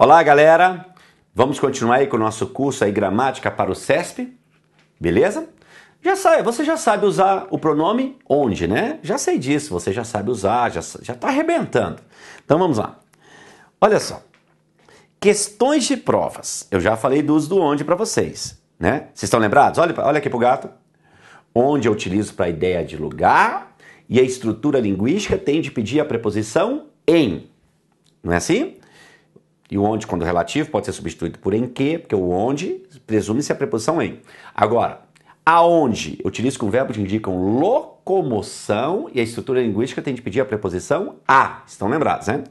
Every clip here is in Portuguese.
Olá, galera! Vamos continuar aí com o nosso curso aí Gramática para o CESP, beleza? Você já sabe usar o pronome onde, né? Já sei disso, você já sabe usar, já tá arrebentando. Então vamos lá. Olha só. Questões de provas. Eu já falei do uso do onde para vocês, né? Vocês estão lembrados? Olha aqui pro gato. Onde eu utilizo para a ideia de lugar e a estrutura linguística tem de pedir a preposição em. Não é assim? E o onde, quando relativo, pode ser substituído por em que, porque o onde presume-se a preposição em. Agora, aonde eu utilizo com verbos que indicam locomoção e a estrutura linguística tem de pedir a preposição a. Estão lembrados, né?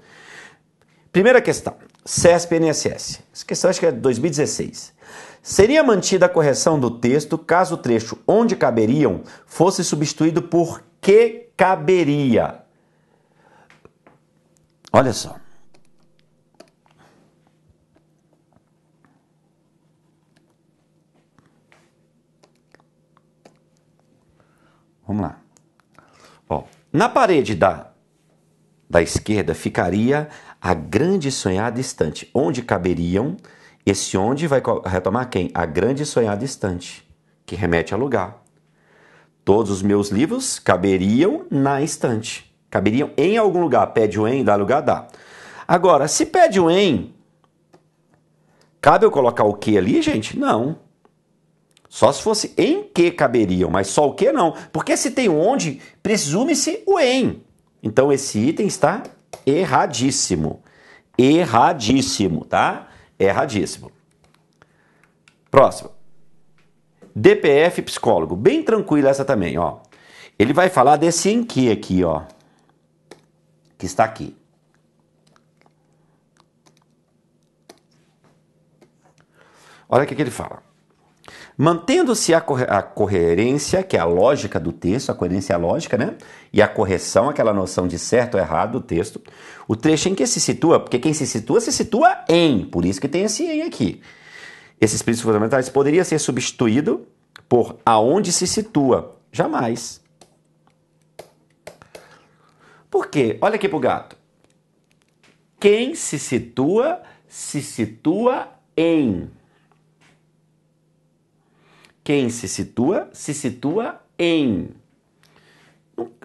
Primeira questão. CESP-NSS. Essa questão acho que é de 2016. Seria mantida a correção do texto caso o trecho onde caberiam fosse substituído por que caberia. Olha só. Vamos lá. Ó, na parede da esquerda ficaria a grande e sonhada estante. Onde caberiam, esse onde vai retomar quem? A grande e sonhada estante, que remete a lugar. Todos os meus livros caberiam na estante. Caberiam em algum lugar. Pede o em, dá lugar, dá. Agora, se pede o em, cabe eu colocar o que ali, gente? Não. Só se fosse em que caberiam, mas só o que não. Porque se tem onde, presume-se o em. Então esse item está erradíssimo. Erradíssimo, tá? Erradíssimo. Próximo. DPF psicólogo. Bem tranquila essa também, ó. Ele vai falar desse em que aqui, ó. Que está aqui. Olha o que ele fala. Mantendo-se a coerência, que é a lógica do texto, a coerência é a lógica, né? E a correção, aquela noção de certo ou errado do texto. O trecho em que se situa, porque quem se situa em. Por isso que tem esse em aqui. Esses princípios fundamentais poderia ser substituído por aonde se situa. Jamais. Por quê? Olha aqui pro gato. Quem se situa em. Quem se situa em.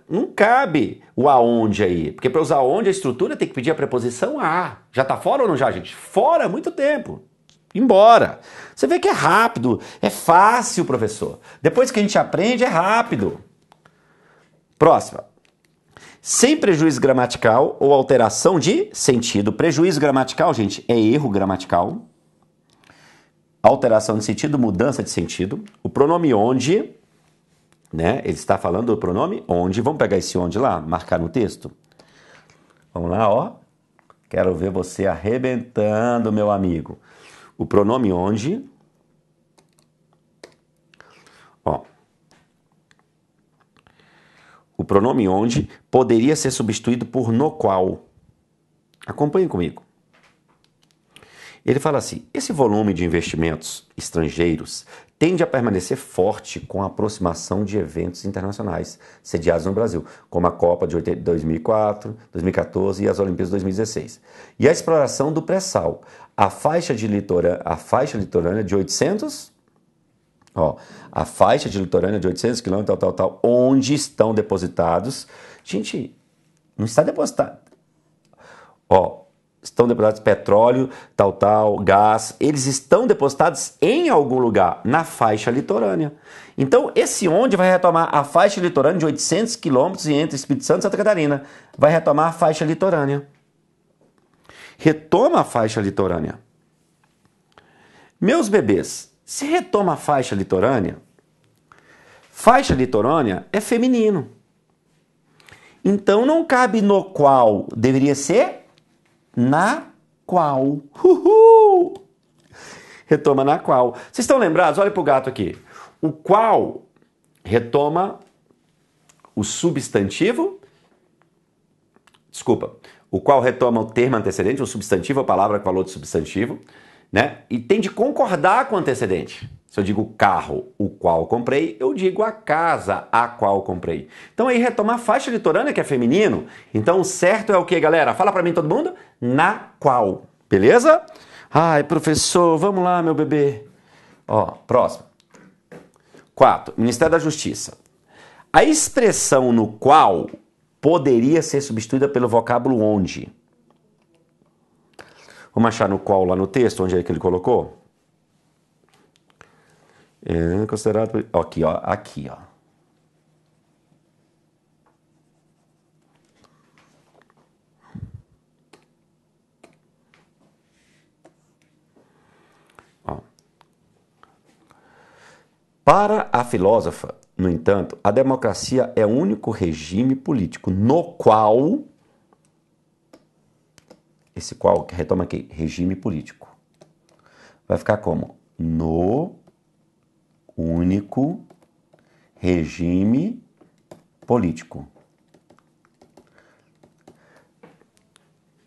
Não cabe o aonde aí. Porque para usar aonde, a estrutura tem que pedir a preposição a. Já tá fora ou não já, gente? Fora há muito tempo. Embora. Você vê que é rápido. É fácil, professor. Depois que a gente aprende, é rápido. Próxima. Sem prejuízo gramatical ou alteração de sentido. Prejuízo gramatical, gente, é erro gramatical. Alteração de sentido, mudança de sentido. O pronome onde, né? Ele está falando do pronome onde. Vamos pegar esse onde lá, marcar no texto? Vamos lá, ó. Quero ver você arrebentando, meu amigo. O pronome onde. Ó. O pronome onde poderia ser substituído por no qual. Acompanhe comigo. Ele fala assim, esse volume de investimentos estrangeiros tende a permanecer forte com a aproximação de eventos internacionais sediados no Brasil, como a Copa de 2004, 2014 e as Olimpíadas de 2016. E a exploração do pré-sal, a faixa litorânea de 800, ó, a faixa de litorânea de 800 quilômetros, tal, onde estão depositados, gente, não está depositado, ó, estão depositados petróleo, gás, eles estão depositados em algum lugar, na faixa litorânea. Então, esse onde vai retomar a faixa litorânea de 800 quilômetros entre Espírito Santo e Santa Catarina. Vai retomar a faixa litorânea. Retoma a faixa litorânea. Meus bebês, se retoma a faixa litorânea é feminino. Então, não cabe no qual, deveria ser na qual. Uhul! Retoma na qual. Vocês estão lembrados? Olha pro gato aqui. O qual retoma o substantivo. Desculpa. O qual retoma o termo antecedente, o substantivo, a palavra que falou de substantivo, né? E tem de concordar com o antecedente. Se eu digo carro, o qual comprei, eu digo a casa, a qual comprei. Então aí retomar a faixa litorânea, que é feminino. Então o certo é o que, galera? Fala pra mim todo mundo. Na qual. Beleza? Ai, professor, vamos lá, meu bebê. Ó, próximo. 4. Ministério da Justiça. A expressão no qual poderia ser substituída pelo vocábulo onde. Vamos achar no qual lá no texto, onde é que ele colocou? É considerado... Aqui, ó. Aqui, ó. Para a filósofa, no entanto, a democracia é o único regime político no qual, esse qual que retoma aqui, regime político, vai ficar como? No único regime político.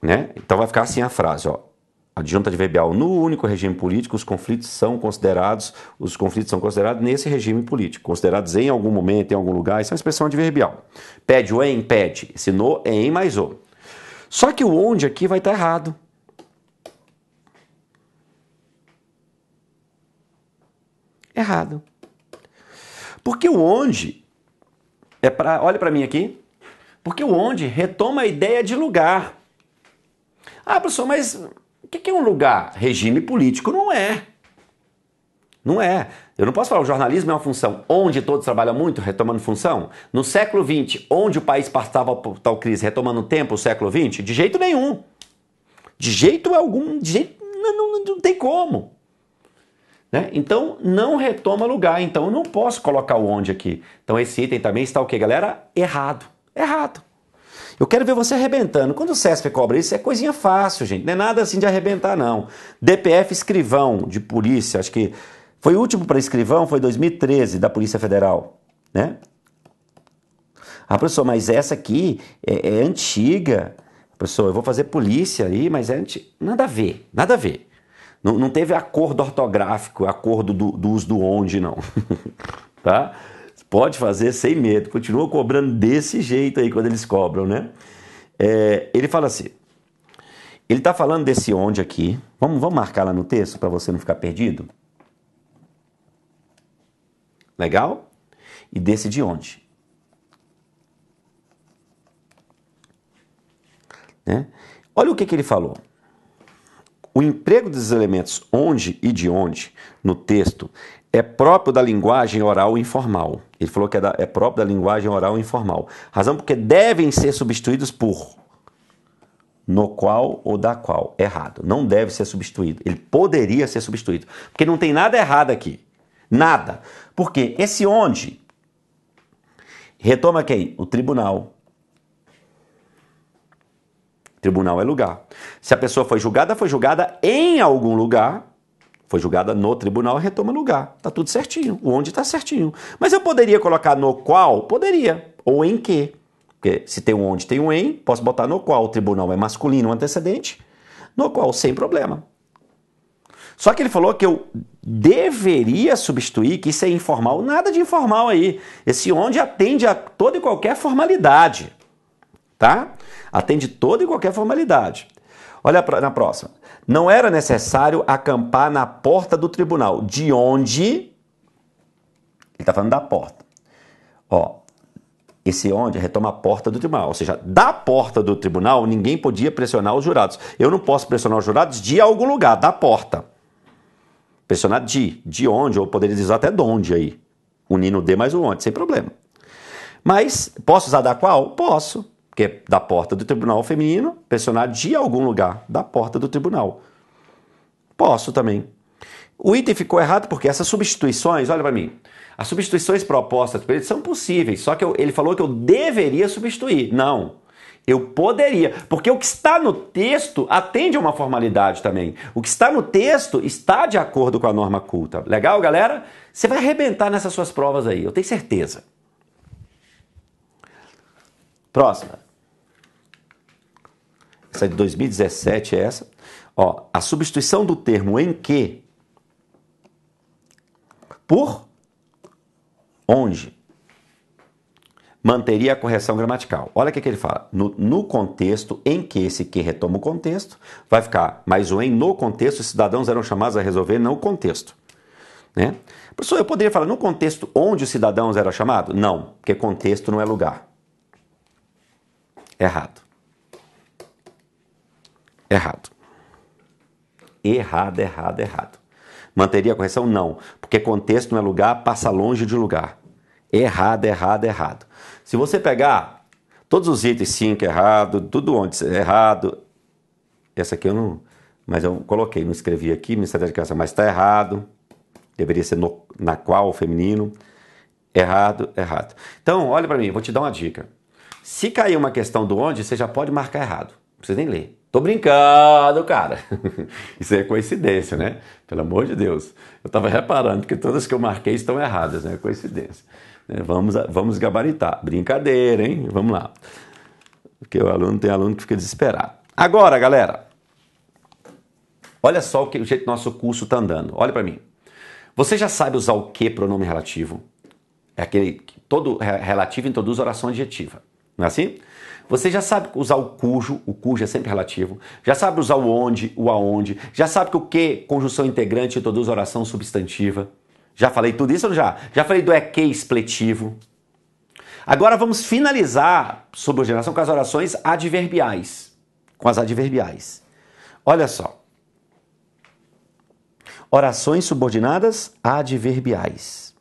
Né? Então vai ficar assim a frase, ó. Adjunta adverbial. No único regime político, os conflitos são considerados nesse regime político, considerados em algum momento, em algum lugar. Isso é uma expressão adverbial. Pede o em, pede. Esse no é em mais o. Só que o onde aqui vai estar errado. Errado. Porque o onde é para, olha para mim aqui. Porque o onde retoma a ideia de lugar. Ah, professor, mas o que é um lugar? Regime político não é. Não é. Eu não posso falar, o jornalismo é uma função onde todos trabalham muito, retomando função. No século XX, onde o país passava por tal crise, retomando tempo, o século XX? De jeito nenhum. De jeito algum, de jeito, não tem como. Né? Então, não retoma lugar. Então, eu não posso colocar o onde aqui. Então, esse item também está o quê, galera? Errado. Errado. Eu quero ver você arrebentando. Quando o CESP cobra isso, é coisinha fácil, gente. Não é nada assim de arrebentar, não. DPF escrivão de polícia, acho que foi o último para escrivão, foi 2013, da Polícia Federal. Né? Ah, professor, mas essa aqui é antiga. Professor, eu vou fazer polícia aí, mas é antiga. Nada a ver, nada a ver. Não teve acordo ortográfico, acordo do uso do onde, não. Tá? Pode fazer sem medo, continua cobrando desse jeito aí quando eles cobram, né? Ele fala assim, ele está falando desse onde aqui, vamos marcar lá no texto para você não ficar perdido? Legal? E desse de onde. Né? Olha o que ele falou. O emprego dos elementos onde e de onde no texto é próprio da linguagem oral informal. Ele falou que é próprio da linguagem oral informal. Razão porque devem ser substituídos por no qual ou da qual. Errado. Não deve ser substituído. Ele poderia ser substituído. Porque não tem nada errado aqui. Nada. Porque esse onde retoma quem? O tribunal. Tribunal é lugar. Se a pessoa foi julgada em algum lugar. Foi julgada no tribunal, retoma lugar. Tá tudo certinho. O onde tá certinho. Mas eu poderia colocar no qual? Poderia. Ou em que. Porque se tem um onde, tem um em, posso botar no qual. O tribunal é masculino, antecedente. No qual, sem problema. Só que ele falou que eu deveria substituir, que isso é informal. Nada de informal aí. Esse onde atende a toda e qualquer formalidade. Tá? Atende toda e qualquer formalidade. Olha na próxima. Não era necessário acampar na porta do tribunal, de onde... Ele está falando da porta. Ó, esse onde retoma a porta do tribunal. Ou seja, da porta do tribunal, ninguém podia pressionar os jurados. Eu não posso pressionar os jurados de algum lugar, da porta. Pressionar de onde, ou poderia dizer até de onde aí. Unindo o de mais o onde, sem problema. Mas, posso usar da qual? Posso. Que é da porta do tribunal feminino, pressionar de algum lugar, da porta do tribunal. Posso também. O item ficou errado porque essas substituições, olha para mim, as substituições propostas por ele são possíveis, só que ele falou que eu deveria substituir. Não, eu poderia, porque o que está no texto atende a uma formalidade também. O que está no texto está de acordo com a norma culta. Legal, galera? Você vai arrebentar nessas suas provas aí, eu tenho certeza. Próxima. Essa é de 2017, é essa. Ó, a substituição do termo em que por onde. manteria a correção gramatical. Olha o que ele fala. No contexto em que esse que retoma o contexto, vai ficar mais um em no contexto, os cidadãos eram chamados a resolver no contexto. Né? Professor, eu poderia falar no contexto onde os cidadãos eram chamados? Não, porque contexto não é lugar. Errado. Errado. Errado, errado, errado. Manteria a correção? Não, porque contexto não é lugar, passa longe de lugar. Errado, errado, errado. Se você pegar todos os itens 5 errado, tudo onde é errado, essa aqui eu não, mas eu coloquei, não escrevi aqui, Ministério da Educação, mas está errado, deveria ser na qual, feminino, errado, errado. Então, olha para mim, vou te dar uma dica. Se cair uma questão do onde, você já pode marcar errado, não precisa nem ler. Tô brincando, cara. Isso é coincidência, né? Pelo amor de Deus. Eu estava reparando que todas que eu marquei estão erradas, né? Coincidência. Vamos gabaritar. Brincadeira, hein? Vamos lá. Porque tem aluno que fica desesperado. Agora, galera, olha só o jeito que nosso curso está andando. Olha para mim. Você já sabe usar o que pronome relativo? É aquele que todo relativo introduz oração adjetiva. Não é assim? Você já sabe usar o cujo é sempre relativo. Já sabe usar o onde, o aonde. Já sabe que o que, conjunção integrante, introduz oração substantiva. Já falei tudo isso ou já? Já falei do que expletivo. Agora vamos finalizar subordinação com as orações adverbiais. Com as adverbiais. Olha só. Orações subordinadas adverbiais.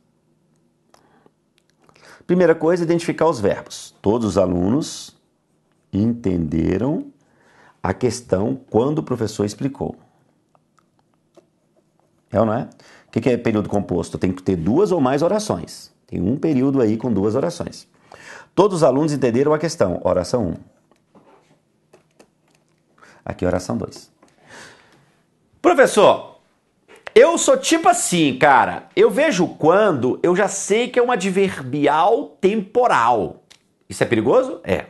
Primeira coisa, identificar os verbos. Todos os alunos entenderam a questão quando o professor explicou. É ou não é? O que é período composto? Tem que ter duas ou mais orações. Tem um período aí com duas orações. Todos os alunos entenderam a questão. Oração 1. Aqui, oração 2. Professor, eu sou tipo assim, cara. Eu vejo quando, eu já sei que é um adverbial temporal. Isso é perigoso? É.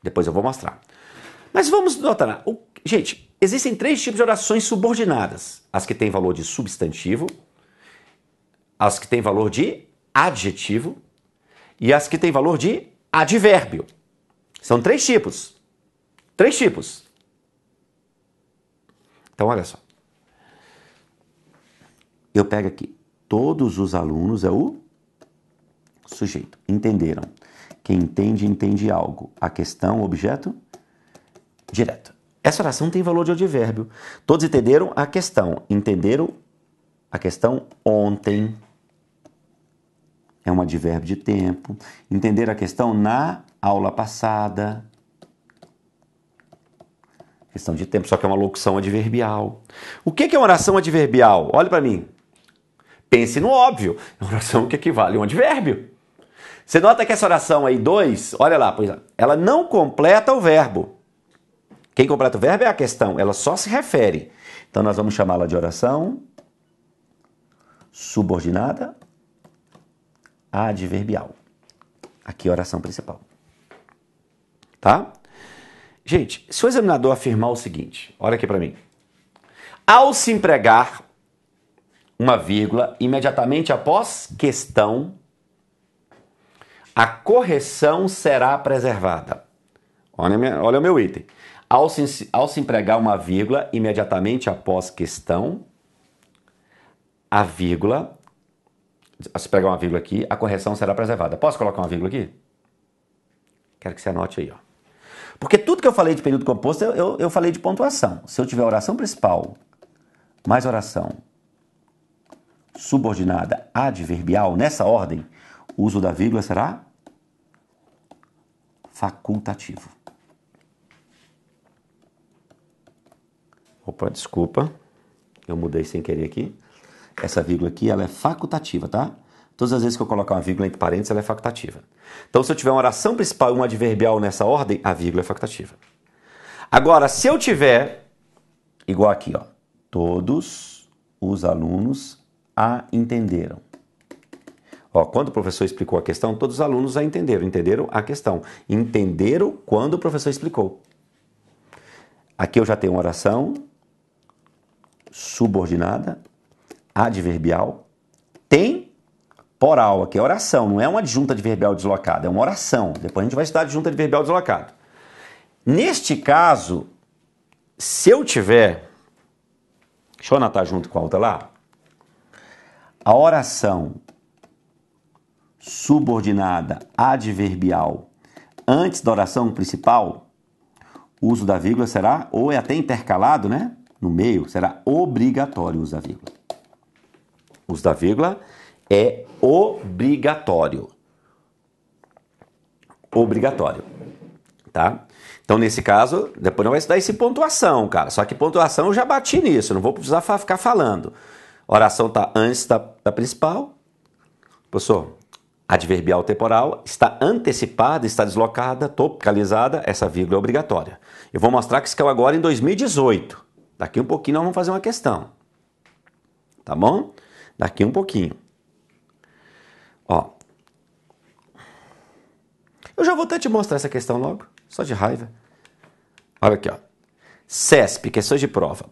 Depois eu vou mostrar. Mas vamos notar. Gente, existem 3 tipos de orações subordinadas. As que têm valor de substantivo, as que têm valor de adjetivo e as que têm valor de advérbio. São 3 tipos. 3 tipos. Então, olha só. Eu pego aqui. Todos os alunos é o sujeito. Entenderam. Quem entende, entende algo. A questão, objeto, direto. Essa oração tem valor de advérbio. Todos entenderam a questão. Entenderam a questão ontem. É um advérbio de tempo. Entenderam a questão na aula passada. Questão de tempo, só que é uma locução adverbial. O que é uma oração adverbial? Olha para mim. Pense no óbvio. É uma oração que equivale a um advérbio. Você nota que essa oração aí, 2, olha lá, pois ela não completa o verbo. Quem completa o verbo é a questão, ela só se refere. Então nós vamos chamá-la de oração subordinada adverbial. Aqui é a oração principal. Tá? Gente, se o examinador afirmar o seguinte, olha aqui para mim. Ao se empregar uma vírgula imediatamente após questão, a correção será preservada. Olha o meu item. Ao se empregar uma vírgula imediatamente após questão, a vírgula, se pegar uma vírgula aqui, a correção será preservada. Posso colocar uma vírgula aqui? Quero que você anote aí, ó. Porque tudo que eu falei de período composto, eu falei de pontuação. Se eu tiver oração principal, mais oração subordinada adverbial, nessa ordem, o uso da vírgula será facultativo. Opa, desculpa. Eu mudei sem querer aqui. Essa vírgula aqui, ela é facultativa, tá? Todas as vezes que eu colocar uma vírgula entre parênteses, ela é facultativa. Então, se eu tiver uma oração principal e uma adverbial nessa ordem, a vírgula é facultativa. Agora, se eu tiver, igual aqui, ó, todos os alunos a entenderam. Ó, quando o professor explicou a questão, todos os alunos a entenderam. Entenderam a questão. Entenderam quando o professor explicou. Aqui eu já tenho uma oração subordinada, adverbial, temporal. Aqui é oração, não é uma adjunta adverbial deslocada, é uma oração. Depois a gente vai estudar adjunta adverbial deslocada. Neste caso, se eu tiver... Deixa eu anotar junto com a outra lá. A oração subordinada adverbial antes da oração principal, o uso da vírgula será, ou é até intercalado, né? No meio, será obrigatório o uso da vírgula. O uso da vírgula é obrigatório. Obrigatório. Tá? Então, nesse caso, depois não vai estudar esse pontuação, cara. Só que pontuação eu já bati nisso, não vou precisar ficar falando. A oração está antes da principal. Professor, adverbial temporal está antecipada, está deslocada, topicalizada, essa vírgula é obrigatória. Eu vou mostrar que isso caiu agora em 2018. Daqui um pouquinho nós vamos fazer uma questão. Tá bom? Daqui um pouquinho. Ó. Eu já vou até te mostrar essa questão logo, só de raiva. Olha aqui, ó. CESP, questões de prova.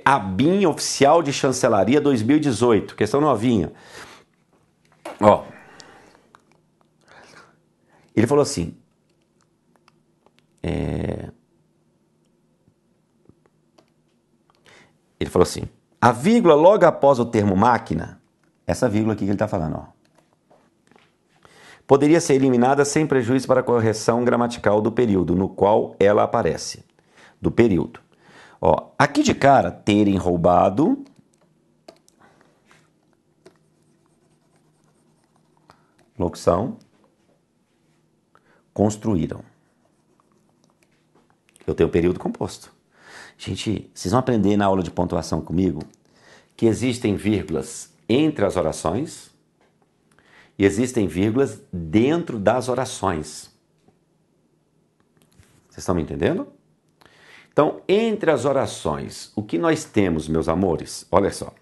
A BIM Oficial de Chancelaria 2018, questão novinha. Ó. Ele falou assim. Ele falou assim. A vírgula logo após o termo máquina, essa vírgula aqui que ele está falando, ó, poderia ser eliminada sem prejuízo para a correção gramatical do período no qual ela aparece. Do período. Ó, aqui de cara, terem roubado. Locução. Construíram. Eu tenho período composto. Gente, vocês vão aprender na aula de pontuação comigo que existem vírgulas entre as orações e existem vírgulas dentro das orações. Vocês estão me entendendo? Então, entre as orações, o que nós temos, meus amores? Olha só.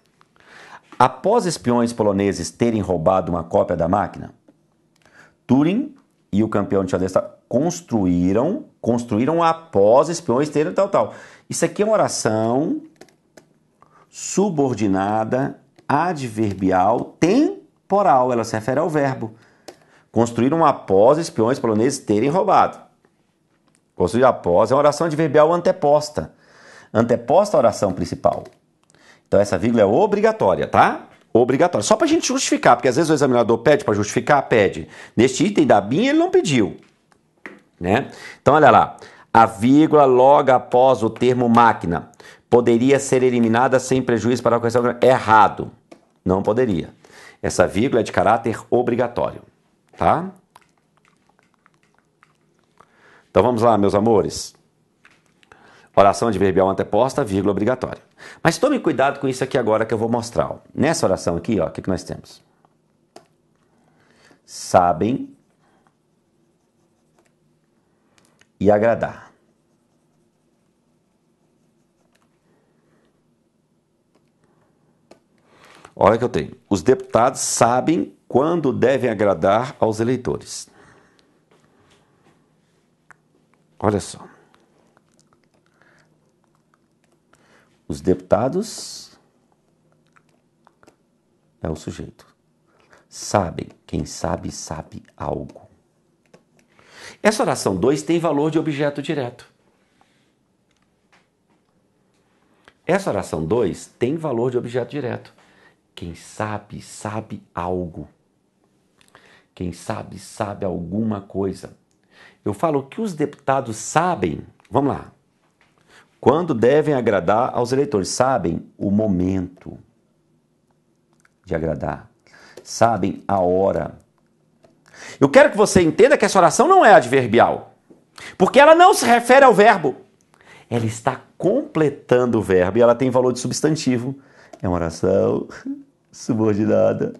Após espiões poloneses terem roubado uma cópia da máquina, Turing e o campeão de xadrez construíram após espiões terem tal. Isso aqui é uma oração subordinada, adverbial, temporal. Ela se refere ao verbo. Construíram após espiões poloneses terem roubado. Construir após é uma oração adverbial anteposta. Anteposta à oração principal. Então essa vírgula é obrigatória, tá? Obrigatória. Só para a gente justificar, porque às vezes o examinador pede para justificar, pede. Neste item da BIM ele não pediu. Né? Então olha lá. A vírgula logo após o termo máquina poderia ser eliminada sem prejuízo para a correção. Errado. Não poderia. Essa vírgula é de caráter obrigatório. Tá? Então vamos lá, meus amores. Oração adverbial anteposta, vírgula obrigatória. Mas tome cuidado com isso aqui agora que eu vou mostrar. Ó. Nessa oração aqui, ó, o que nós temos? Sabem e agradar. Olha que eu tenho. Os deputados sabem quando devem agradar aos eleitores. Olha só. Os deputados é o sujeito. Sabem. Quem sabe, sabe algo. Essa oração 2 tem valor de objeto direto. Essa oração 2 tem valor de objeto direto. Quem sabe, sabe algo. Quem sabe, sabe alguma coisa. Eu falo que os deputados sabem, vamos lá, quando devem agradar aos eleitores. Sabem o momento de agradar. Sabem a hora. Eu quero que você entenda que essa oração não é adverbial. Porque ela não se refere ao verbo. Ela está completando o verbo e ela tem valor de substantivo. É uma oração subordinada,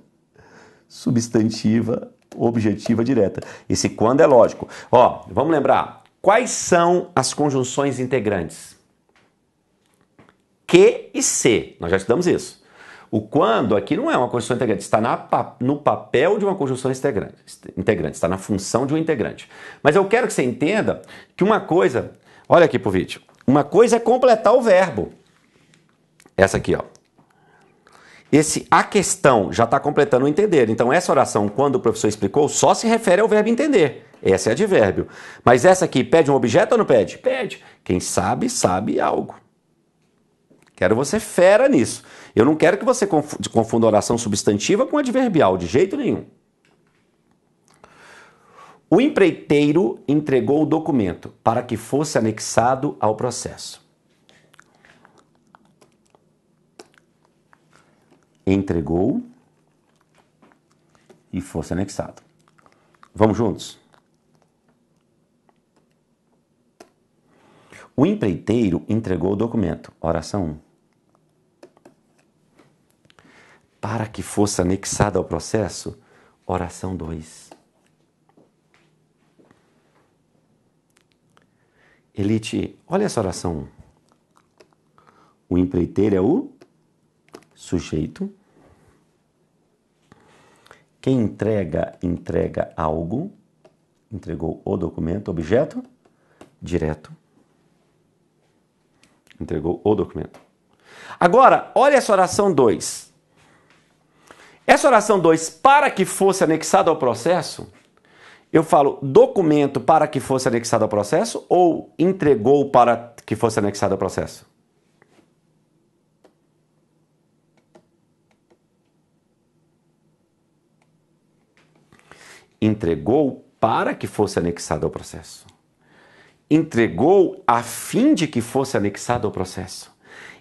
substantiva, objetiva, direta. Esse quando é lógico. Ó, vamos lembrar. Quais são as conjunções integrantes? Que e se. Nós já estudamos isso. O quando aqui não é uma conjunção integrante, está no papel de uma conjunção integrante, está na função de um integrante. Mas eu quero que você entenda que uma coisa, olha aqui pro vídeo, uma coisa é completar o verbo. Essa aqui, ó. A questão já está completando o entender. Então, essa oração, quando o professor explicou, só se refere ao verbo entender. Essa é advérbio. Mas essa aqui pede um objeto ou não pede? Pede. Quem sabe, sabe algo. Quero você fera nisso. Eu não quero que você confunda oração substantiva com adverbial, de jeito nenhum. O empreiteiro entregou o documento para que fosse anexado ao processo. Entregou e fosse anexado. Vamos juntos? O empreiteiro entregou o documento. Oração 1. Para que fosse anexado ao processo. Oração 2. Elite, olha essa oração 1. O empreiteiro é o sujeito. Quem entrega algo. Entregou o documento, objeto, direto. Entregou o documento. Agora, olha essa oração 2. Essa oração 2, para que fosse anexado ao processo, eu falo documento para que fosse anexado ao processo ou entregou para que fosse anexado ao processo? Entregou para que fosse anexado ao processo. Entregou a fim de que fosse anexado ao processo.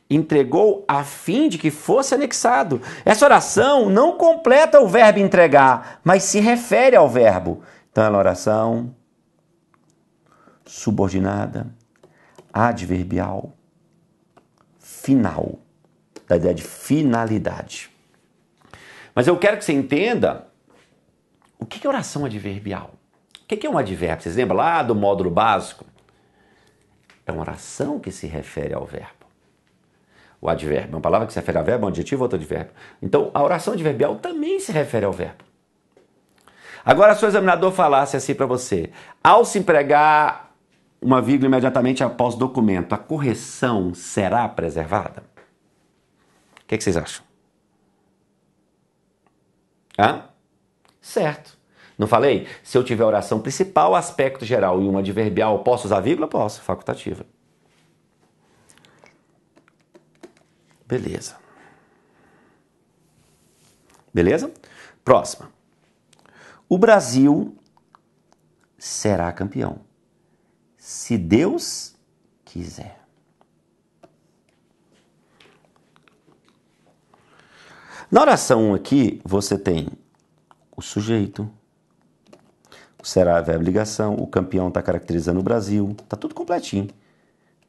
Entregou a fim de que fosse anexado. Essa oração não completa o verbo entregar, mas se refere ao verbo. Então, ela é uma oração subordinada, adverbial, final, da ideia de finalidade. Mas eu quero que você entenda o que é oração adverbial. O que é um advérbio? Vocês lembram lá do módulo básico? É uma oração que se refere ao verbo. O advérbio é uma palavra que se refere ao verbo, um adjetivo ou outro advérbio. Então, a oração adverbial também se refere ao verbo. Agora, se o examinador falasse assim para você, ao se empregar uma vírgula imediatamente após o documento, a correção será preservada? O que vocês acham? Hã? Certo. Não falei? Se eu tiver oração principal, aspecto geral e uma adverbial, posso usar vírgula? Posso, facultativa. Beleza. Beleza? Próxima. O Brasil será campeão, se Deus quiser. Na oração 1 aqui, você tem o sujeito, o será é verbo ligação, o campeão está caracterizando o Brasil, está tudo completinho.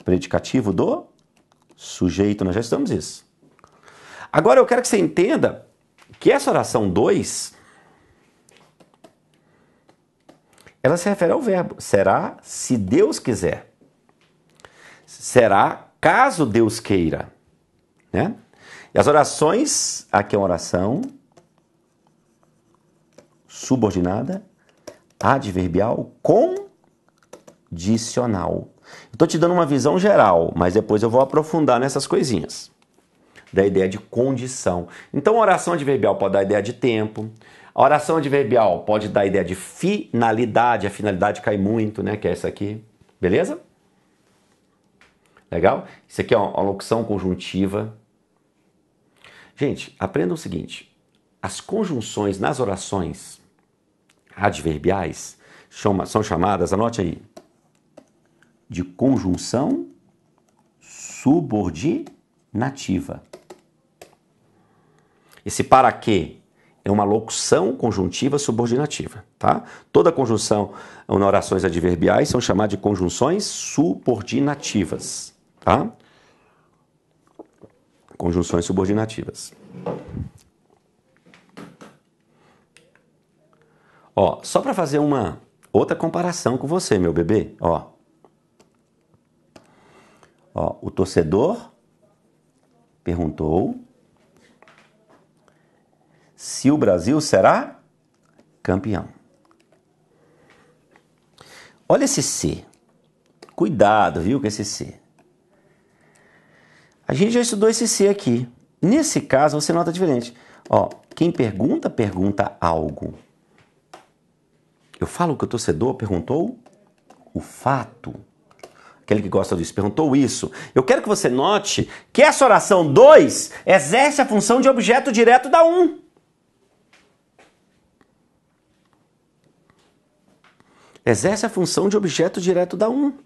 Predicativo do sujeito, nós já estamos isso. Agora eu quero que você entenda que essa oração 2, ela se refere ao verbo. Será se Deus quiser. Será caso Deus queira. Né? E as orações, aqui é uma oração subordinada, adverbial, condicional. Estou te dando uma visão geral, mas depois eu vou aprofundar nessas coisinhas. Da ideia de condição. Então, a oração adverbial pode dar a ideia de tempo. A oração adverbial pode dar a ideia de finalidade. A finalidade cai muito, né? Que é essa aqui. Beleza? Legal? Isso aqui é uma locução conjuntiva. Gente, aprenda o seguinte. As conjunções nas orações adverbiais são chamadas, anote aí, de conjunção subordinativa. Esse para quê é uma locução conjuntiva subordinativa, tá? Toda conjunção nas orações adverbiais são chamadas de conjunções subordinativas, tá? Conjunções subordinativas. Ó, só para fazer uma outra comparação com você, meu bebê, ó, o torcedor perguntou se o Brasil será campeão. Olha esse se. Cuidado, viu, com esse se. A gente já estudou esse se aqui. Nesse caso, você nota diferente. Ó, quem pergunta, pergunta algo. Eu falo que o torcedor perguntou o fato. Aquele que gosta disso, perguntou isso. Eu quero que você note que essa oração 2 exerce a função de objeto direto da 1. Exerce a função de objeto direto da 1.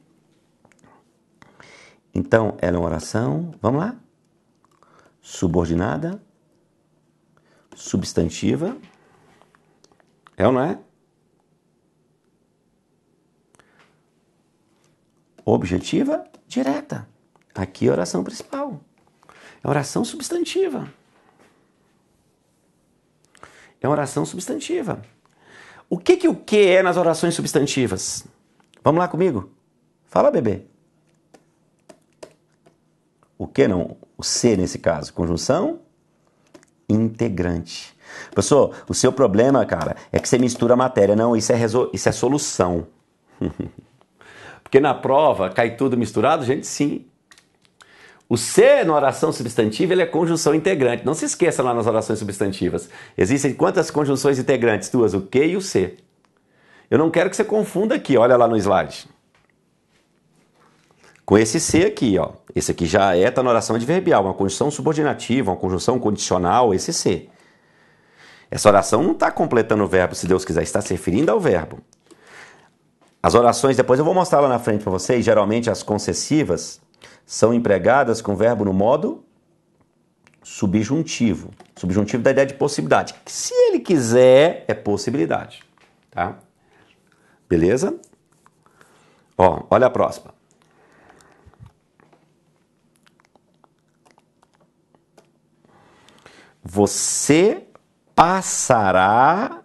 Então, ela é uma oração, vamos lá? Subordinada, substantiva, é ou não é? Objetiva, direta. Aqui é a oração principal. É oração substantiva. É oração substantiva. O que é nas orações substantivas? Vamos lá comigo? Fala, bebê. O que não? O C nesse caso. Conjunção integrante. Professor, o seu problema, cara, é que você mistura a matéria. Não, isso é solução. Porque na prova cai tudo misturado, gente, sim. O C na oração substantiva ele é conjunção integrante. Não se esqueça lá nas orações substantivas. Existem quantas conjunções integrantes? Duas, o Q e o C. Eu não quero que você confunda aqui, olha lá no slide. Com esse C aqui, ó. Esse aqui já tá na oração adverbial, uma conjunção subordinativa, uma conjunção condicional, esse C. Essa oração não está completando o verbo, se Deus quiser, está se referindo ao verbo. As orações, depois eu vou mostrar lá na frente para vocês, geralmente as concessivas são empregadas com o verbo no modo subjuntivo. Subjuntivo da ideia de possibilidade. Se ele quiser, é possibilidade. Tá? Beleza? Ó, olha a próxima. Você passará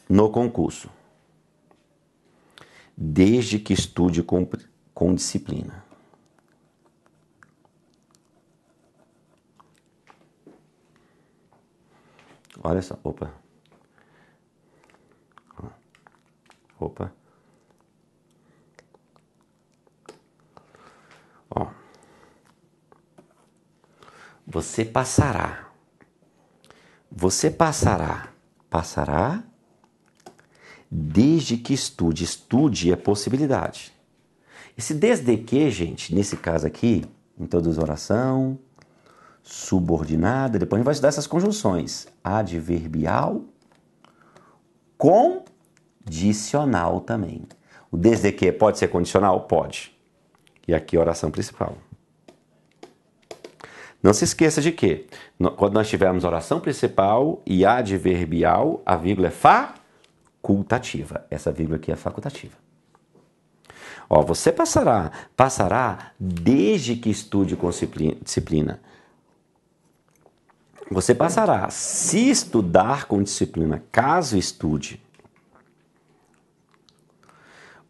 no concurso, desde que estude com disciplina. Olha só, opa. Opa. Ó. Você passará. Você passará. Passará desde que estude. Estude é possibilidade. Esse desde que, gente, nesse caso aqui, introduz oração, subordinada, depois a gente vai estudar essas conjunções. Adverbial, condicional também. O desde que pode ser condicional? Pode. E aqui a oração principal. Não se esqueça de que, quando nós tivermos oração principal e adverbial, a vírgula é facultativa. Essa vírgula aqui é facultativa. Ó, você passará desde que estude com disciplina. Você passará se estudar com disciplina, caso estude.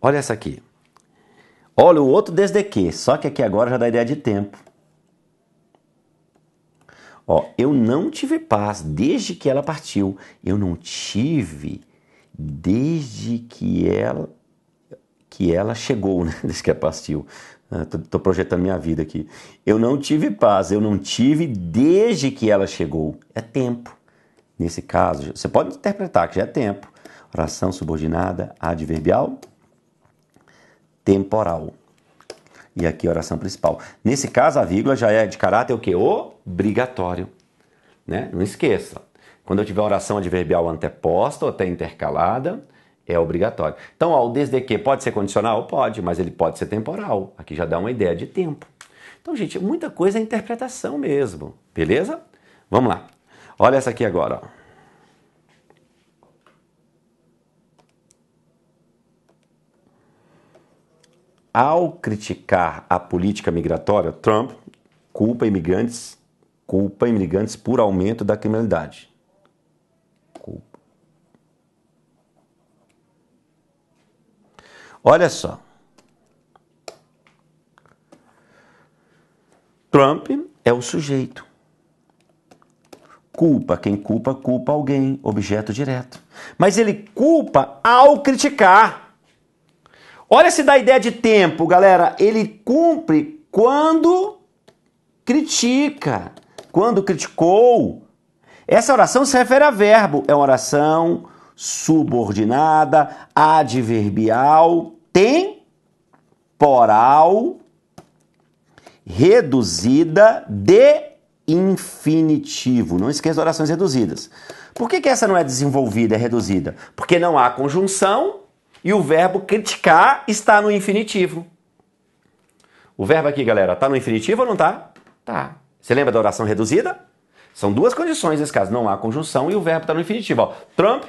Olha essa aqui. Olha o outro desde que, só que aqui agora já dá ideia de tempo. Ó, eu não tive paz desde que ela partiu. Eu não tive desde que ela chegou, né? Desde que ela partiu. Tô projetando minha vida aqui. Eu não tive paz, eu não tive desde que ela chegou. É tempo. Nesse caso, você pode interpretar que já é tempo. Oração subordinada, adverbial, temporal. E aqui a oração principal. Nesse caso, a vírgula já é de caráter o quê? Obrigatório. Né? Não esqueça. Quando eu tiver oração adverbial anteposta ou até intercalada, é obrigatório. Então, ó, o desde que pode ser condicional? Pode, mas ele pode ser temporal. Aqui já dá uma ideia de tempo. Então, gente, muita coisa é interpretação mesmo. Beleza? Vamos lá. Olha essa aqui agora, ó. Ao criticar a política migratória, Trump culpa imigrantes por aumento da criminalidade. Culpa. Olha só. Trump é o sujeito. Quem culpa alguém, objeto direto. Mas ele culpa ao criticar. Olha se dá ideia de tempo, galera. Ele cumpre quando critica. Quando criticou. Essa oração se refere a verbo. É uma oração subordinada, adverbial, temporal, reduzida de infinitivo. Não esqueça de orações reduzidas. Por que essa não é desenvolvida, é reduzida? Porque não há conjunção e o verbo criticar está no infinitivo. O verbo aqui, galera, está no infinitivo ou não está? Tá. Você lembra da oração reduzida? São duas condições nesse caso. Não há conjunção e o verbo está no infinitivo. Ó, Trump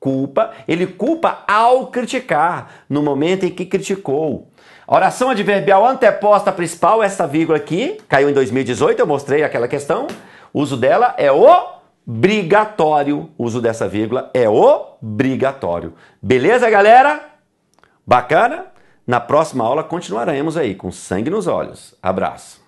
culpa, ele culpa ao criticar, no momento em que criticou. A oração adverbial anteposta à principal, essa vírgula aqui, caiu em 2018, eu mostrei aquela questão. O uso dela é obrigatório. O uso dessa vírgula é obrigatório. Beleza, galera? Bacana? Na próxima aula continuaremos aí com sangue nos olhos. Abraço.